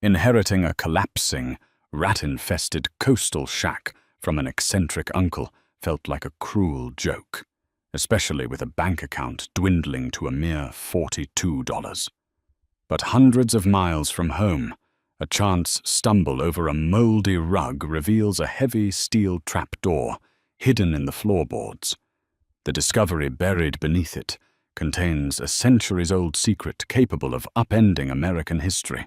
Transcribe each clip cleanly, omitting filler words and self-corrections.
Inheriting a collapsing, rat-infested coastal shack from an eccentric uncle felt like a cruel joke, especially with a bank account dwindling to a mere $42. But hundreds of miles from home, a chance stumble over a moldy rug reveals a heavy steel trapdoor hidden in the floorboards. The discovery buried beneath it contains a centuries-old secret capable of upending American history,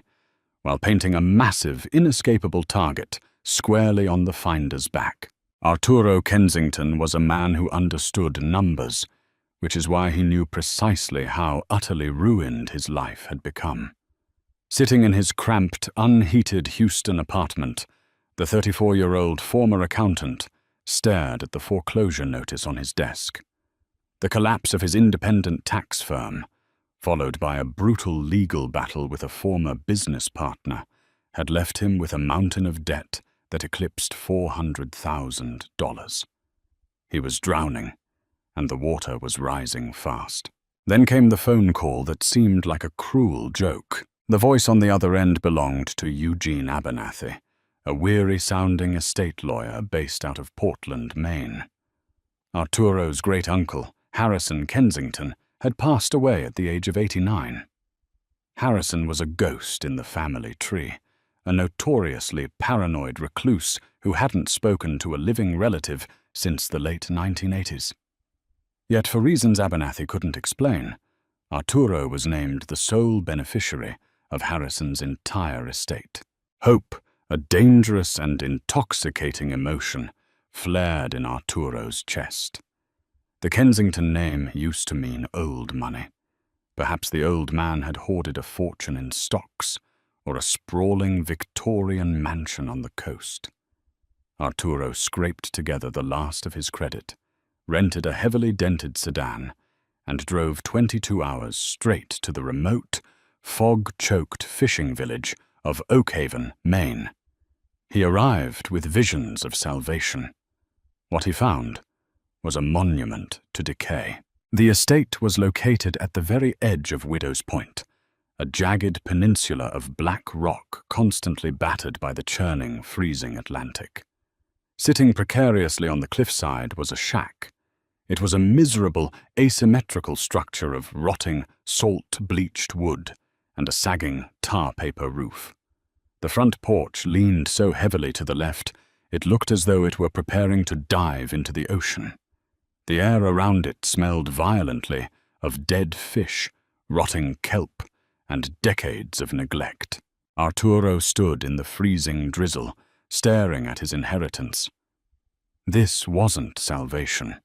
while painting a massive, inescapable target squarely on the finder's back. Arturo Kensington was a man who understood numbers, which is why he knew precisely how utterly ruined his life had become. Sitting in his cramped, unheated Houston apartment, the 34-year-old former accountant stared at the foreclosure notice on his desk. The collapse of his independent tax firm, followed by a brutal legal battle with a former business partner, had left him with a mountain of debt that eclipsed $400,000. He was drowning, and the water was rising fast. Then came the phone call that seemed like a cruel joke. The voice on the other end belonged to Eugene Abernathy, a weary-sounding estate lawyer based out of Portland, Maine. Arturo's great-uncle, Harrison Kensington, had passed away at the age of 89. Harrison was a ghost in the family tree, a notoriously paranoid recluse who hadn't spoken to a living relative since the late 1980s. Yet for reasons Abernathy couldn't explain, Arturo was named the sole beneficiary of Harrison's entire estate. Hope, a dangerous and intoxicating emotion, flared in Arturo's chest. The Kensington name used to mean old money. Perhaps the old man had hoarded a fortune in stocks or a sprawling Victorian mansion on the coast. Arturo scraped together the last of his credit, rented a heavily dented sedan, and drove 22 hours straight to the remote, fog-choked fishing village of Oakhaven, Maine. He arrived with visions of salvation. What he found was a monument to decay. The estate was located at the very edge of Widow's Point, a jagged peninsula of black rock constantly battered by the churning, freezing Atlantic. Sitting precariously on the cliffside was a shack. It was a miserable, asymmetrical structure of rotting, salt-bleached wood and a sagging tar paper roof. The front porch leaned so heavily to the left, it looked as though it were preparing to dive into the ocean. The air around it smelled violently of dead fish, rotting kelp, and decades of neglect. Arturo stood in the freezing drizzle, staring at his inheritance. This wasn't salvation.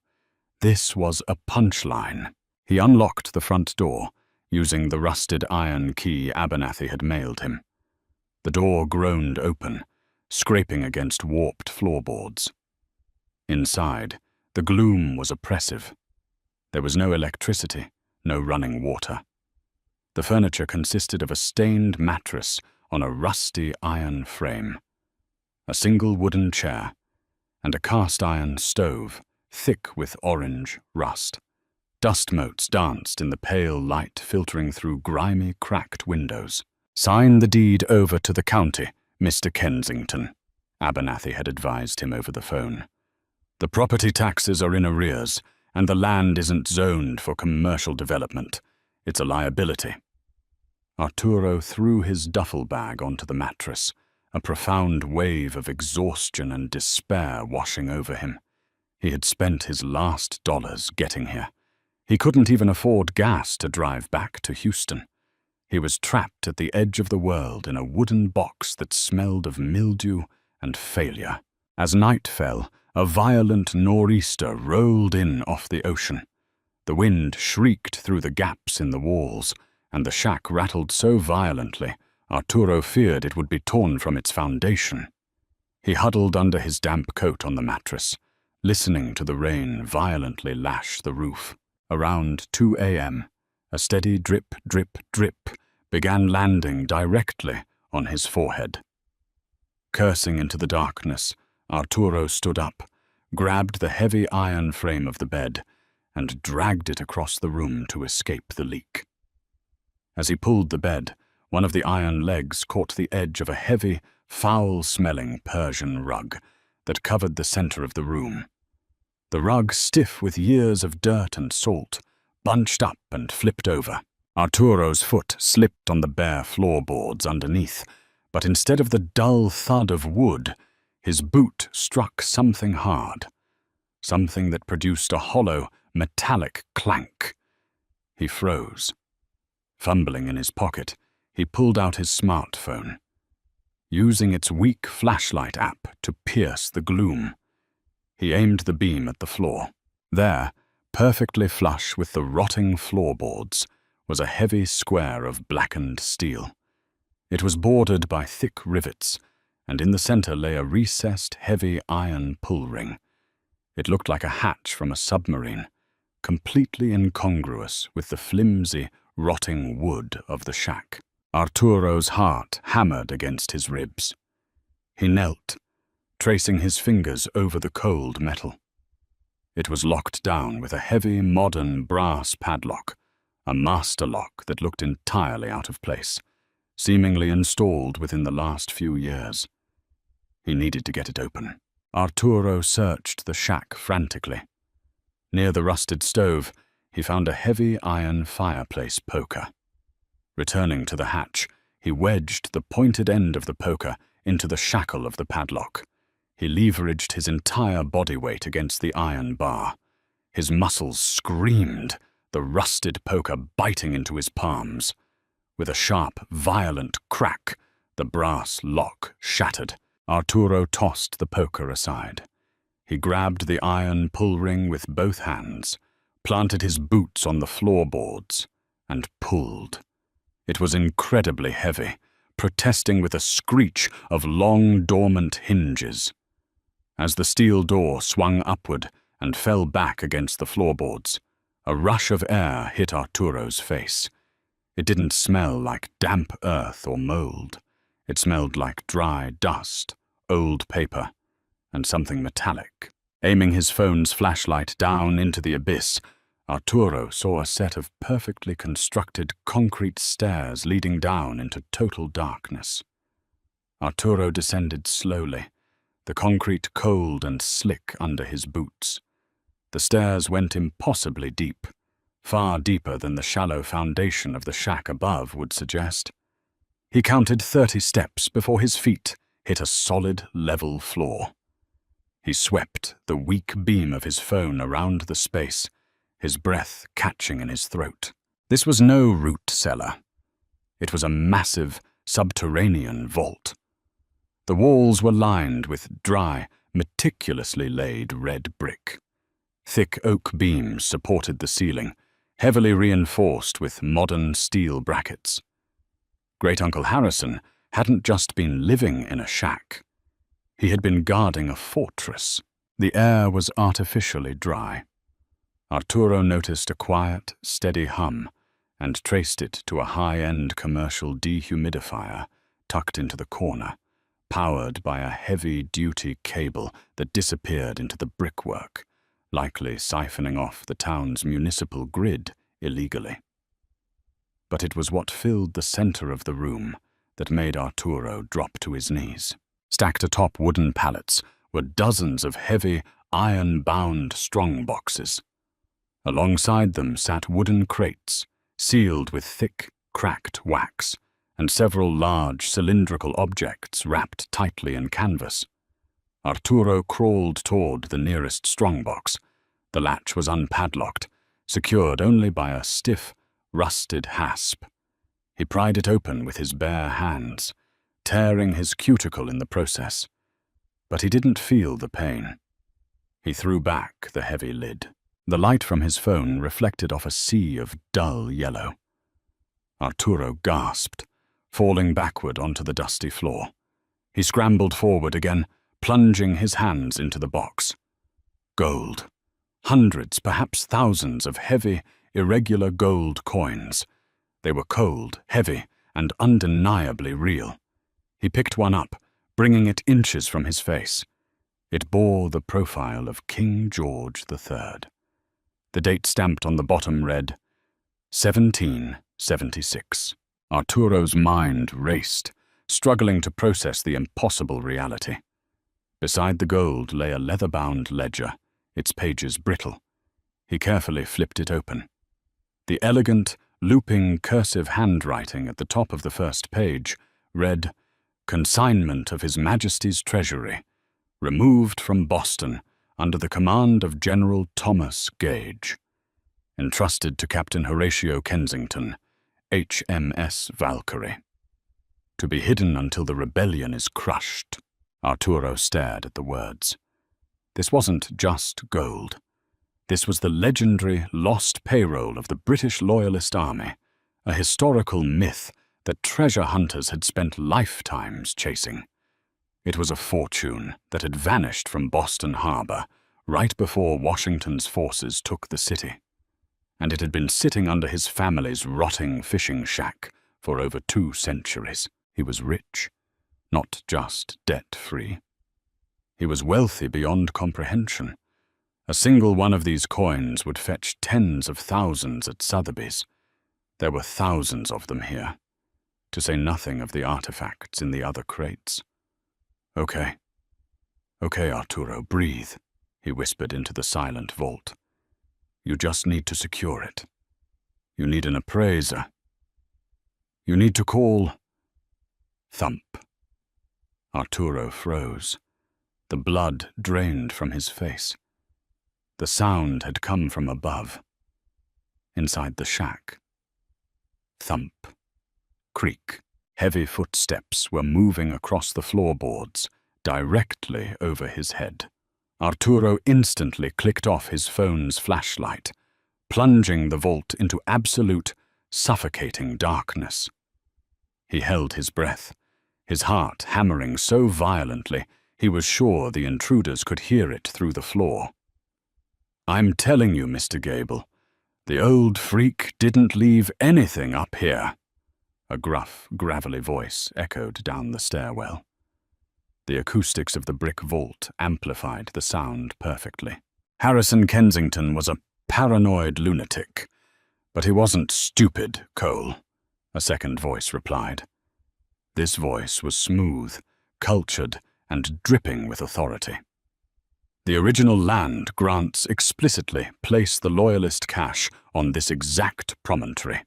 This was a punchline. He unlocked the front door, using the rusted iron key Abernathy had mailed him. The door groaned open, scraping against warped floorboards. Inside, the gloom was oppressive. There was no electricity, no running water. The furniture consisted of a stained mattress on a rusty iron frame, a single wooden chair, and a cast-iron stove, thick with orange rust. Dust motes danced in the pale light filtering through grimy, cracked windows. "Sign the deed over to the county, Mr. Kensington," Abernathy had advised him over the phone. "The property taxes are in arrears, and the land isn't zoned for commercial development. It's a liability." Arturo threw his duffel bag onto the mattress, a profound wave of exhaustion and despair washing over him. He had spent his last dollars getting here. He couldn't even afford gas to drive back to Houston. He was trapped at the edge of the world in a wooden box that smelled of mildew and failure. As night fell, a violent nor'easter rolled in off the ocean. The wind shrieked through the gaps in the walls, and the shack rattled so violently, Arturo feared it would be torn from its foundation. He huddled under his damp coat on the mattress, listening to the rain violently lash the roof. Around 2 a.m., a steady drip, drip, drip began landing directly on his forehead. Cursing into the darkness, Arturo stood up, grabbed the heavy iron frame of the bed, and dragged it across the room to escape the leak. As he pulled the bed, One of the iron legs caught the edge of a heavy, foul-smelling Persian rug that covered the center of the room. The rug, stiff with years of dirt and salt, bunched up and flipped over. Arturo's foot slipped on the bare floorboards underneath, but instead of the dull thud of wood, his boot struck something hard, something that produced a hollow, metallic clank. He froze. Fumbling in his pocket, he pulled out his smartphone, using its weak flashlight app to pierce the gloom. He aimed the beam at the floor. There, perfectly flush with the rotting floorboards, was a heavy square of blackened steel. It was bordered by thick rivets, and in the center lay a recessed, heavy iron pull ring. It looked like a hatch from a submarine, completely incongruous with the flimsy, rotting wood of the shack. Arturo's heart hammered against his ribs. He knelt, tracing his fingers over the cold metal. It was locked down with a heavy, modern brass padlock, a master lock that looked entirely out of place, seemingly installed within the last few years. He needed to get it open. Arturo searched the shack frantically. Near the rusted stove, he found a heavy iron fireplace poker. Returning to the hatch, he wedged the pointed end of the poker into the shackle of the padlock. He leveraged his entire body weight against the iron bar. His muscles screamed, the rusted poker biting into his palms. With a sharp, violent crack, the brass lock shattered. Arturo tossed the poker aside. He grabbed the iron pull ring with both hands, planted his boots on the floorboards, and pulled. It was incredibly heavy, protesting with a screech of long, dormant hinges. As the steel door swung upward and fell back against the floorboards, a rush of air hit Arturo's face. It didn't smell like damp earth or mold. It smelled like dry dust, old paper, and something metallic. Aiming his phone's flashlight down into the abyss, Arturo saw a set of perfectly constructed concrete stairs leading down into total darkness. Arturo descended slowly, the concrete cold and slick under his boots. The stairs went impossibly deep, far deeper than the shallow foundation of the shack above would suggest. He counted 30 steps before his feet hit a solid, level floor. He swept the weak beam of his phone around the space, his breath catching in his throat. This was no root cellar. It was a massive, subterranean vault. The walls were lined with dry, meticulously laid red brick. Thick oak beams supported the ceiling, heavily reinforced with modern steel brackets. Great-Uncle Harrison hadn't just been living in a shack. He had been guarding a fortress. The air was artificially dry. Arturo noticed a quiet, steady hum and traced it to a high-end commercial dehumidifier tucked into the corner, powered by a heavy-duty cable that disappeared into the brickwork, likely siphoning off the town's municipal grid illegally. But it was what filled the center of the room that made Arturo drop to his knees. Stacked atop wooden pallets were dozens of heavy, iron-bound strongboxes. Alongside them sat wooden crates, sealed with thick, cracked wax, and several large cylindrical objects wrapped tightly in canvas. Arturo crawled toward the nearest strongbox. The latch was unpadlocked, secured only by a stiff, rusted hasp. He pried it open with his bare hands, tearing his cuticle in the process. But he didn't feel the pain. He threw back the heavy lid. The light from his phone reflected off a sea of dull yellow. Arturo gasped, falling backward onto the dusty floor. He scrambled forward again, plunging his hands into the box. Gold. Hundreds, perhaps thousands of heavy, irregular gold coins. They were cold, heavy, and undeniably real. He picked one up, bringing it inches from his face. It bore the profile of King George III. The date stamped on the bottom read, 1776. Arturo's mind raced, struggling to process the impossible reality. Beside the gold lay a leather-bound ledger, its pages brittle. He carefully flipped it open. The elegant, looping cursive handwriting at the top of the first page read, "Consignment of His Majesty's Treasury, removed from Boston under the command of General Thomas Gage. Entrusted to Captain Horatio Kensington, HMS Valkyrie. To be hidden until the rebellion is crushed." Arturo stared at the words. This wasn't just gold. This was the legendary lost payroll of the British Loyalist Army, a historical myth that treasure hunters had spent lifetimes chasing. It was a fortune that had vanished from Boston Harbor right before Washington's forces took the city. And it had been sitting under his family's rotting fishing shack for over 2 centuries. He was rich, not just debt-free. He was wealthy beyond comprehension. A single one of these coins would fetch tens of thousands at Sotheby's. There were thousands of them here, to say nothing of the artifacts in the other crates. Okay, Arturo, breathe," he whispered into the silent vault. "You just need to secure it. You need an appraiser. You need to call—" Thump. Arturo froze. The blood drained from his face. The sound had come from above, inside the shack. Thump. Creak. Heavy footsteps were moving across the floorboards, directly over his head. Arturo instantly clicked off his phone's flashlight, plunging the vault into absolute, suffocating darkness. He held his breath, his heart hammering so violently he was sure the intruders could hear it through the floor. "I'm telling you, Mr. Gable, the old freak didn't leave anything up here," a gruff, gravelly voice echoed down the stairwell. The acoustics of the brick vault amplified the sound perfectly. Harrison Kensington was a paranoid lunatic, but he wasn't stupid, Cole, a second voice replied. This voice was smooth, cultured, and dripping with authority. The original land grants explicitly place the Loyalist cache on this exact promontory.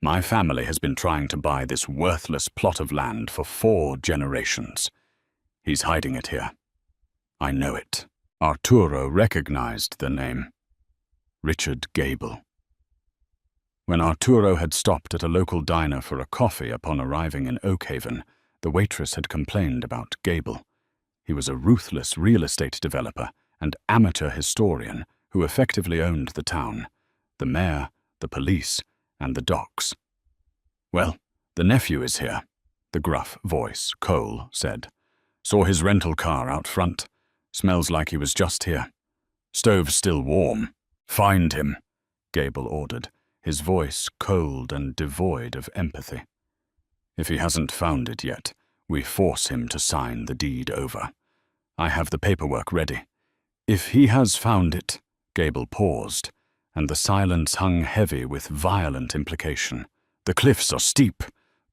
My family has been trying to buy this worthless plot of land for 4 generations. He's hiding it here. I know it. Arturo recognized the name. Richard Gable. When Arturo had stopped at a local diner for a coffee upon arriving in Oakhaven, the waitress had complained about Gable. He was a ruthless real estate developer and amateur historian who effectively owned the town, the mayor, the police, and the docks. "Well, the nephew is here," the gruff voice, Cole, said. "Saw his rental car out front. Smells like he was just here. Stove's still warm. Find him," Gable ordered, his voice cold and devoid of empathy. "If he hasn't found it yet, we force him to sign the deed over. I have the paperwork ready. If he has found it—" Gable paused, and the silence hung heavy with violent implication. "The cliffs are steep.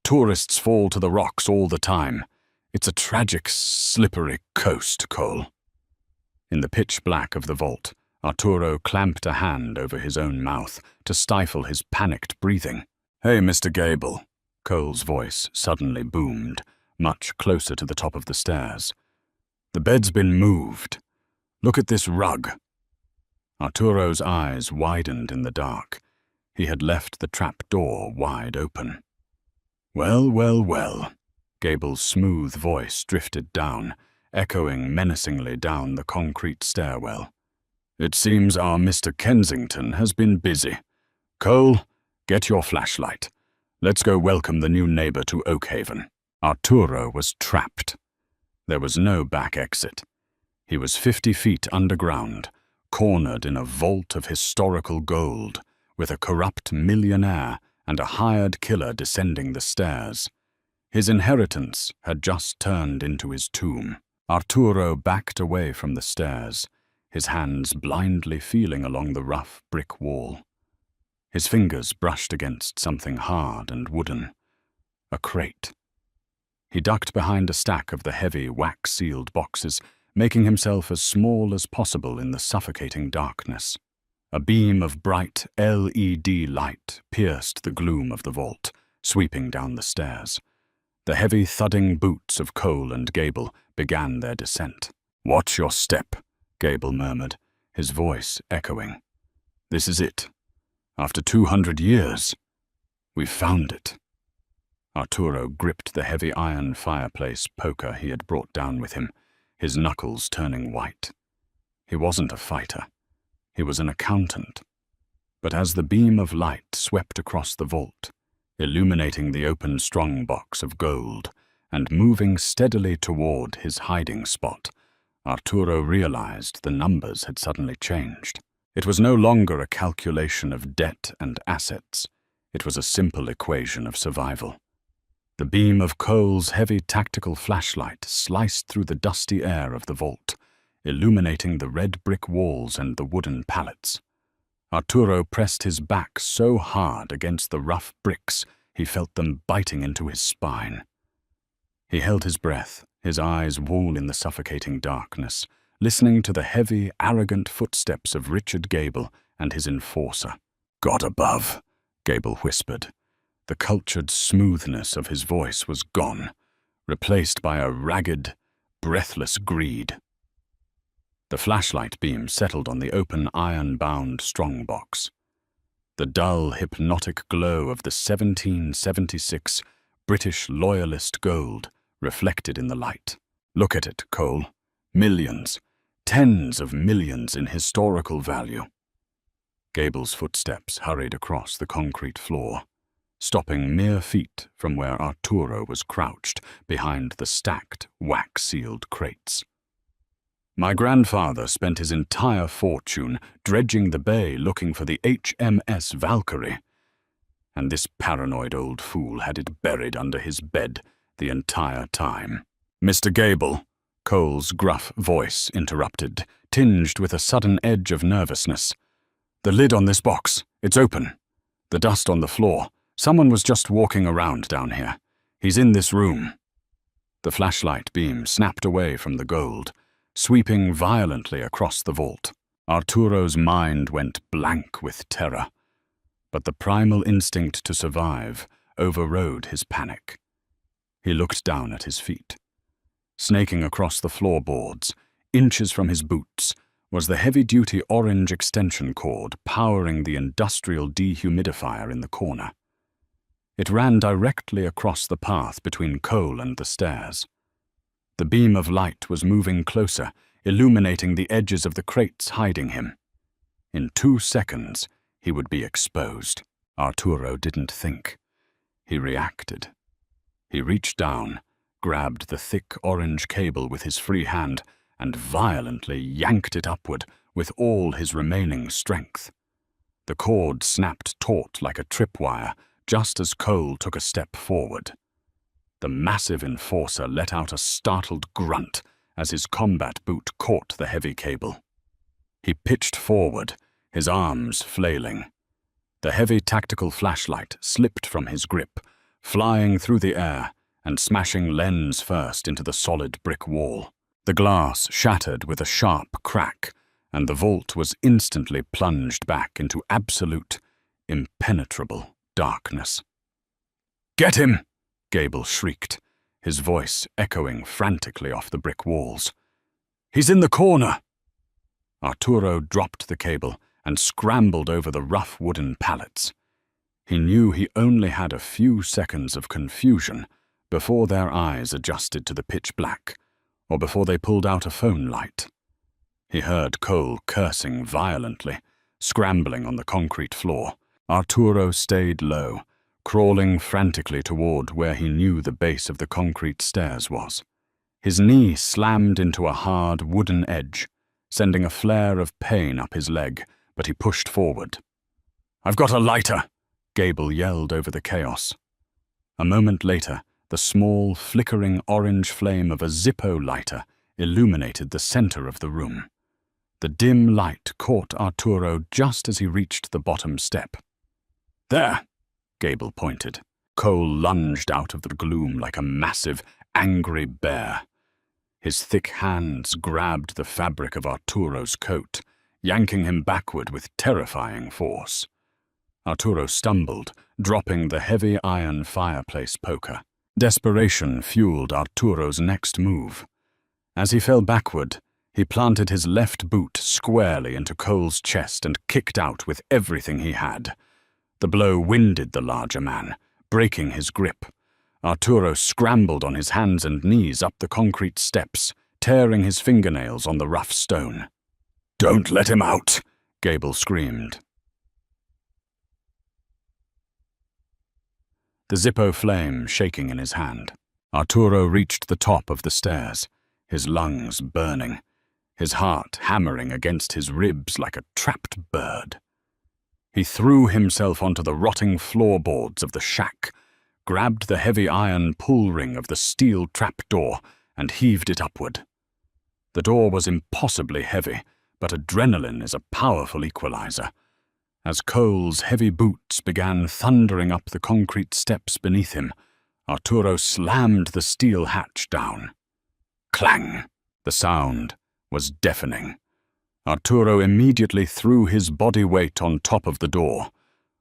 Tourists fall to the rocks all the time. It's a tragic, slippery coast, Cole." In the pitch black of the vault, Arturo clamped a hand over his own mouth to stifle his panicked breathing. "Hey, Mr. Gable," Cole's voice suddenly boomed, much closer to the top of the stairs. "The bed's been moved. Look at this rug." Arturo's eyes widened in the dark. He had left the trap door wide open. Well, Gable's smooth voice drifted down, echoing menacingly down the concrete stairwell. "It seems our Mr. Kensington has been busy. Cole, get your flashlight. Let's go welcome the new neighbor to Oakhaven." Arturo was trapped. There was no back exit. He was 50 feet underground, cornered in a vault of historical gold, with a corrupt millionaire and a hired killer descending the stairs. His inheritance had just turned into his tomb. Arturo backed away from the stairs, his hands blindly feeling along the rough brick wall. His fingers brushed against something hard and wooden, A crate. He ducked behind a stack of the heavy, wax-sealed boxes, making himself as small as possible in the suffocating darkness. A beam of bright LED light pierced the gloom of the vault, sweeping down the stairs. The heavy thudding boots of Cole and Gable began their descent. "Watch your step," Gable murmured, his voice echoing. "This is it. After 200 years, we've found it." Arturo gripped the heavy iron fireplace poker he had brought down with him, his knuckles turning white. He wasn't a fighter. He was an accountant. But as the beam of light swept across the vault, illuminating the open strongbox of gold and moving steadily toward his hiding spot, Arturo realized the numbers had suddenly changed. It was no longer a calculation of debt and assets. It was a simple equation of survival. The beam of Cole's heavy tactical flashlight sliced through the dusty air of the vault, illuminating the red brick walls and the wooden pallets. Arturo pressed his back so hard against the rough bricks he felt them biting into his spine. He held his breath, his eyes wool in the suffocating darkness, listening to the heavy, arrogant footsteps of Richard Gable and his enforcer. "God above," Gable whispered. The cultured smoothness of his voice was gone, replaced by a ragged, breathless greed. The flashlight beam settled on the open iron-bound strongbox. The dull, hypnotic glow of the 1776 British Loyalist gold reflected in the light. "Look at it, Cole. Millions, tens of millions in historical value." Gable's footsteps hurried across the concrete floor, stopping mere feet from where Arturo was crouched behind the stacked, wax-sealed crates. "My grandfather spent his entire fortune dredging the bay looking for the HMS Valkyrie, and this paranoid old fool had it buried under his bed the entire time." "Mr. Gable," Cole's gruff voice interrupted, tinged with a sudden edge of nervousness. "The lid on this box, it's open. The dust on the floor. Someone was just walking around down here. He's in this room." The flashlight beam snapped away from the gold, sweeping violently across the vault. Arturo's mind went blank with terror, but the primal instinct to survive overrode his panic. He looked down at his feet. Snaking across the floorboards, inches from his boots, was the heavy-duty orange extension cord powering the industrial dehumidifier in the corner. It ran directly across the path between Cole and the stairs. The beam of light was moving closer, illuminating the edges of the crates hiding him. In 2 seconds, he would be exposed. Arturo didn't think. He reacted. He reached down, grabbed the thick orange cable with his free hand, and violently yanked it upward with all his remaining strength. The cord snapped taut like a tripwire just as Cole took a step forward. The massive enforcer let out a startled grunt as his combat boot caught the heavy cable. He pitched forward, his arms flailing. The heavy tactical flashlight slipped from his grip, flying through the air and smashing lens first into the solid brick wall. The glass shattered with a sharp crack, and the vault was instantly plunged back into absolute, impenetrable darkness. "Get him!" Gable shrieked, his voice echoing frantically off the brick walls. "He's in the corner!" Arturo dropped the cable and scrambled over the rough wooden pallets. He knew he only had a few seconds of confusion before their eyes adjusted to the pitch black, or before they pulled out a phone light. He heard Cole cursing violently, scrambling on the concrete floor. Arturo stayed low, crawling frantically toward where he knew the base of the concrete stairs was. His knee slammed into a hard wooden edge, sending a flare of pain up his leg, but he pushed forward. "I've got a lighter!" Gable yelled over the chaos. A moment later, the small, flickering orange flame of a Zippo lighter illuminated the center of the room. The dim light caught Arturo just as he reached the bottom step. "There!" Gable pointed. Cole lunged out of the gloom like a massive, angry bear. His thick hands grabbed the fabric of Arturo's coat, yanking him backward with terrifying force. Arturo stumbled, dropping the heavy iron fireplace poker. Desperation fueled Arturo's next move. As he fell backward, he planted his left boot squarely into Cole's chest and kicked out with everything he had. The blow winded the larger man, breaking his grip. Arturo scrambled on his hands and knees up the concrete steps, tearing his fingernails on the rough stone. "Don't let him out!" Gable screamed. The Zippo flame shaking in his hand. Arturo reached the top of the stairs, his lungs burning, his heart hammering against his ribs like a trapped bird. He threw himself onto the rotting floorboards of the shack, grabbed the heavy iron pull ring of the steel trapdoor, and heaved it upward. The door was impossibly heavy, but adrenaline is a powerful equalizer. As Cole's heavy boots began thundering up the concrete steps beneath him, Arturo slammed the steel hatch down. Clang! The sound was deafening. Arturo immediately threw his body weight on top of the door.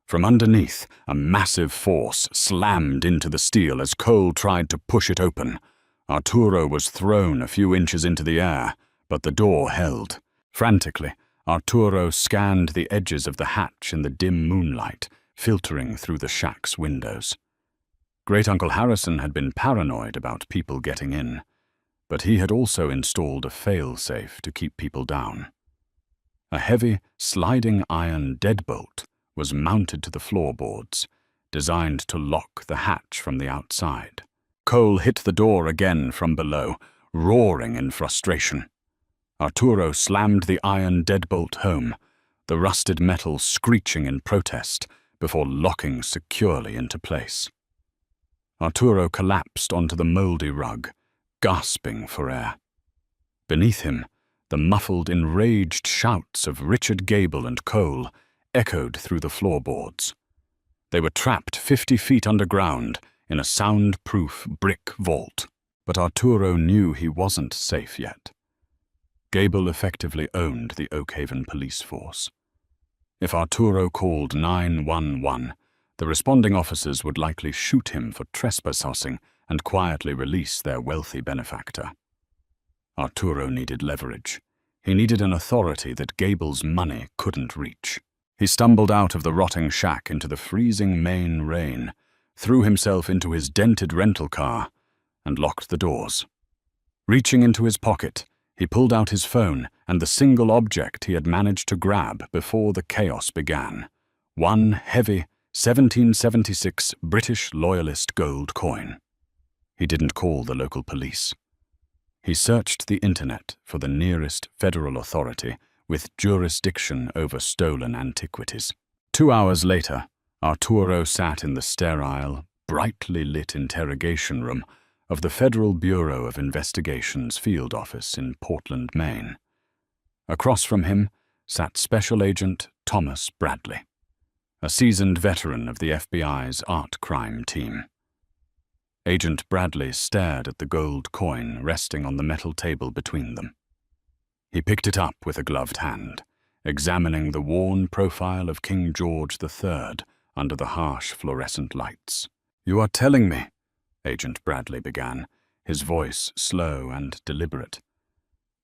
From underneath, a massive force slammed into the steel as Cole tried to push it open. Arturo was thrown a few inches into the air, but the door held. Frantically, Arturo scanned the edges of the hatch in the dim moonlight, filtering through the shack's windows. Great-Uncle Harrison had been paranoid about people getting in, but he had also installed a fail-safe to keep people down. A heavy, sliding iron deadbolt was mounted to the floorboards, designed to lock the hatch from the outside. Cole hit the door again from below, roaring in frustration. Arturo slammed the iron deadbolt home, the rusted metal screeching in protest before locking securely into place. Arturo collapsed onto the moldy rug, gasping for air. Beneath him, the muffled, enraged shouts of Richard Gable and Cole echoed through the floorboards. They were trapped 50 feet underground in a soundproof brick vault, but Arturo knew he wasn't safe yet. Gable effectively owned the Oakhaven police force. If Arturo called 911, the responding officers would likely shoot him for trespassing and quietly release their wealthy benefactor. Arturo needed leverage. He needed an authority that Gable's money couldn't reach. He stumbled out of the rotting shack into the freezing Maine rain, threw himself into his dented rental car, and locked the doors. Reaching into his pocket, he pulled out his phone and the single object he had managed to grab before the chaos began: one heavy 1776 British Loyalist gold coin. He didn't call the local police. He searched the internet for the nearest federal authority with jurisdiction over stolen antiquities. 2 hours later, Arturo sat in the sterile, brightly lit interrogation room of the Federal Bureau of Investigation's field office in Portland, Maine. Across from him sat Special Agent Thomas Bradley, a seasoned veteran of the FBI's art crime team. Agent Bradley stared at the gold coin resting on the metal table between them. He picked it up with a gloved hand, examining the worn profile of King George III under the harsh fluorescent lights. "You are telling me," Agent Bradley began, his voice slow and deliberate,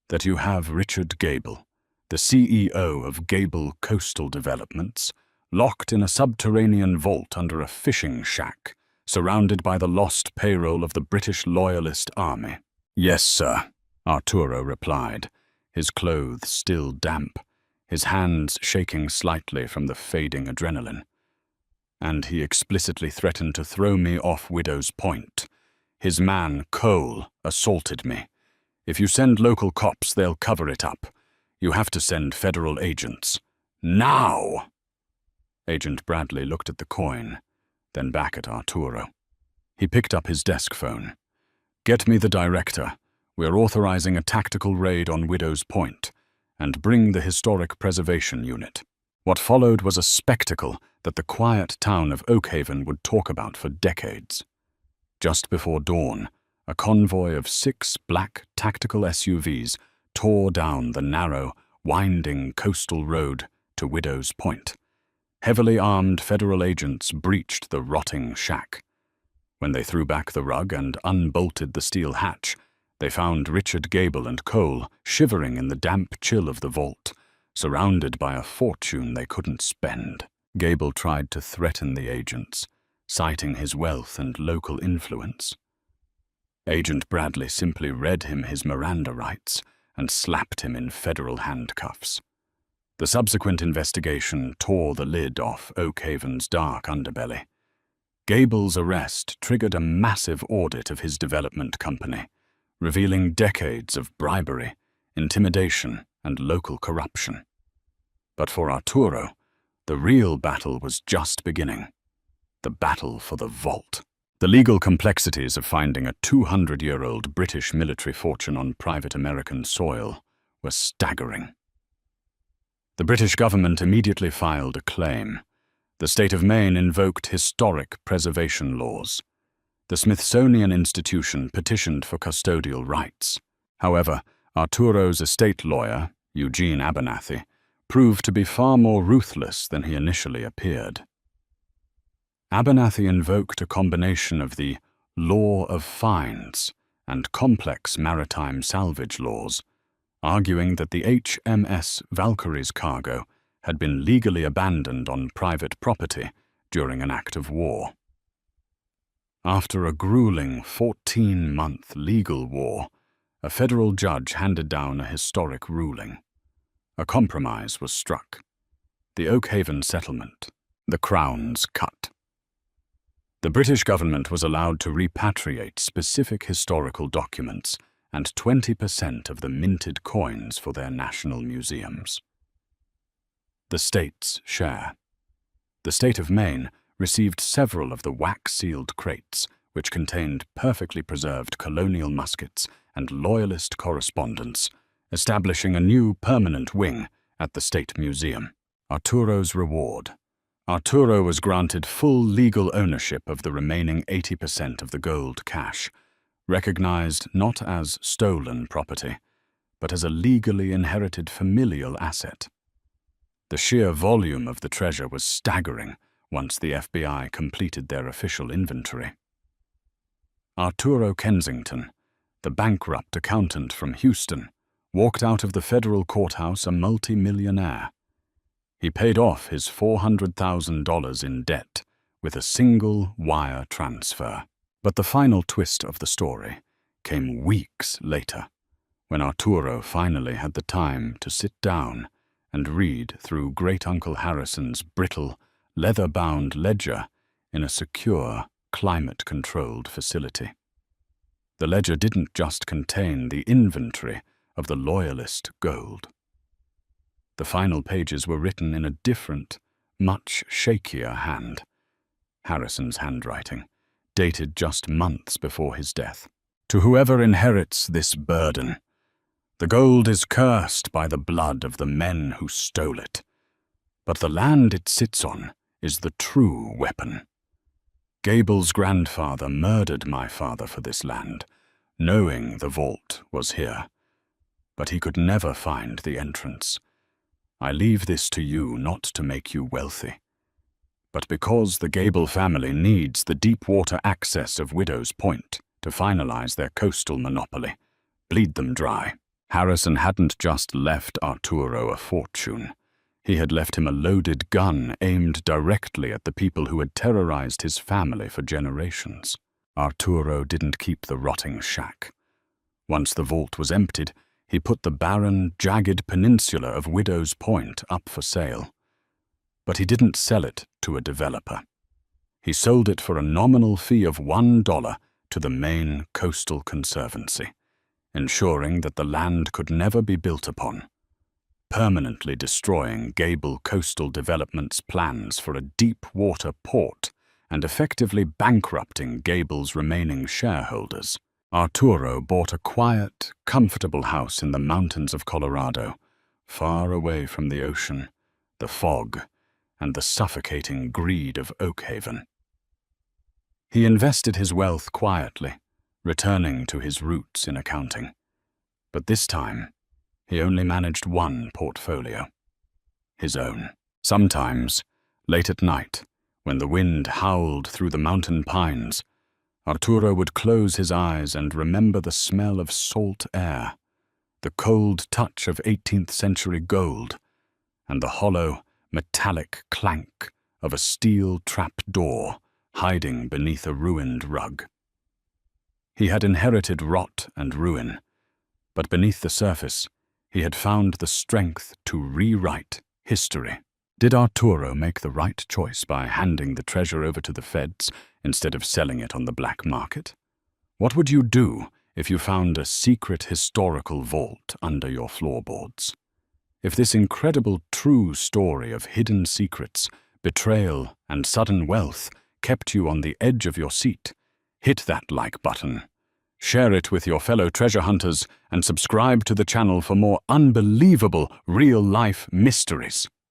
"that you have Richard Gable, the CEO of Gable Coastal Developments, locked in a subterranean vault under a fishing shack, surrounded by the lost payroll of the British Loyalist Army." "Yes, sir," Arturo replied, his clothes still damp, his hands shaking slightly from the fading adrenaline. "And he explicitly threatened to throw me off Widow's Point. His man, Cole, assaulted me. If you send local cops, they'll cover it up. You have to send federal agents. Now!" Agent Bradley looked at the coin, then back at Arturo. He picked up his desk phone. "Get me the director. We're authorizing a tactical raid on Widow's Point. And bring the Historic Preservation Unit." What followed was a spectacle that the quiet town of Oakhaven would talk about for decades. Just before dawn, a convoy of 6 black tactical SUVs tore down the narrow, winding coastal road to Widow's Point. Heavily armed federal agents breached the rotting shack. When they threw back the rug and unbolted the steel hatch, they found Richard Gable and Cole shivering in the damp chill of the vault, surrounded by a fortune they couldn't spend. Gable tried to threaten the agents, citing his wealth and local influence. Agent Bradley simply read him his Miranda rights and slapped him in federal handcuffs. The subsequent investigation tore the lid off Oakhaven's dark underbelly. Gable's arrest triggered a massive audit of his development company, revealing decades of bribery, intimidation, and local corruption. But for Arturo, the real battle was just beginning. The battle for the vault. The legal complexities of finding a 200-year-old British military fortune on private American soil were staggering. The British government immediately filed a claim. The state of Maine invoked historic preservation laws. The Smithsonian Institution petitioned for custodial rights. However, Arturo's estate lawyer, Eugene Abernathy, proved to be far more ruthless than he initially appeared. Abernathy invoked a combination of the law of fines and complex maritime salvage laws, arguing that the HMS Valkyrie's cargo had been legally abandoned on private property during an act of war. After a grueling 14-month legal war, a federal judge handed down a historic ruling. A compromise was struck. The Oakhaven settlement, the Crown's cut. The British government was allowed to repatriate specific historical documents and 20% of the minted coins for their national museums. The state's share. The state of Maine received several of the wax-sealed crates, which contained perfectly preserved colonial muskets and loyalist correspondence, establishing a new permanent wing at the State Museum. Arturo's reward. Arturo was granted full legal ownership of the remaining 80% of the gold cash, recognized not as stolen property, but as a legally inherited familial asset. The sheer volume of the treasure was staggering once the FBI completed their official inventory. Arturo Kensington, the bankrupt accountant from Houston, walked out of the federal courthouse a multi-millionaire. He paid off his $400,000 in debt with a single wire transfer. But the final twist of the story came weeks later, when Arturo finally had the time to sit down and read through Great-Uncle Harrison's brittle, leather-bound ledger in a secure, climate-controlled facility. The ledger didn't just contain the inventory of the loyalist gold. The final pages were written in a different, much shakier hand. Harrison's handwriting, dated just months before his death. To whoever inherits this burden, the gold is cursed by the blood of the men who stole it. But the land it sits on is the true weapon. Gable's grandfather murdered my father for this land, knowing the vault was here. But he could never find the entrance. I leave this to you not to make you wealthy, but because the Gable family needs the deep water access of Widow's Point to finalize their coastal monopoly. Bleed them dry. Harrison hadn't just left Arturo a fortune. He had left him a loaded gun aimed directly at the people who had terrorized his family for generations. Arturo didn't keep the rotting shack. Once the vault was emptied, he put the barren, jagged peninsula of Widow's Point up for sale. But he didn't sell it to a developer. He sold it for a nominal fee of $1 to the Maine Coastal Conservancy, ensuring that the land could never be built upon, permanently destroying Gable Coastal Development's plans for a deep-water port and effectively bankrupting Gable's remaining shareholders. Arturo bought a quiet, comfortable house in the mountains of Colorado, far away from the ocean, the fog, and the suffocating greed of Oakhaven. He invested his wealth quietly, returning to his roots in accounting. But this time, he only managed one portfolio. His own. Sometimes, late at night, when the wind howled through the mountain pines, Arturo would close his eyes and remember the smell of salt air, the cold touch of 18th century gold, and the hollow, metallic clank of a steel trap door hiding beneath a ruined rug. He had inherited rot and ruin, but beneath the surface, he had found the strength to rewrite history. Did Arturo make the right choice by handing the treasure over to the feds instead of selling it on the black market? What would you do if you found a secret historical vault under your floorboards? If this incredible true story of hidden secrets, betrayal, and sudden wealth kept you on the edge of your seat, hit that like button. Share it with your fellow treasure hunters and subscribe to the channel for more unbelievable real-life mysteries.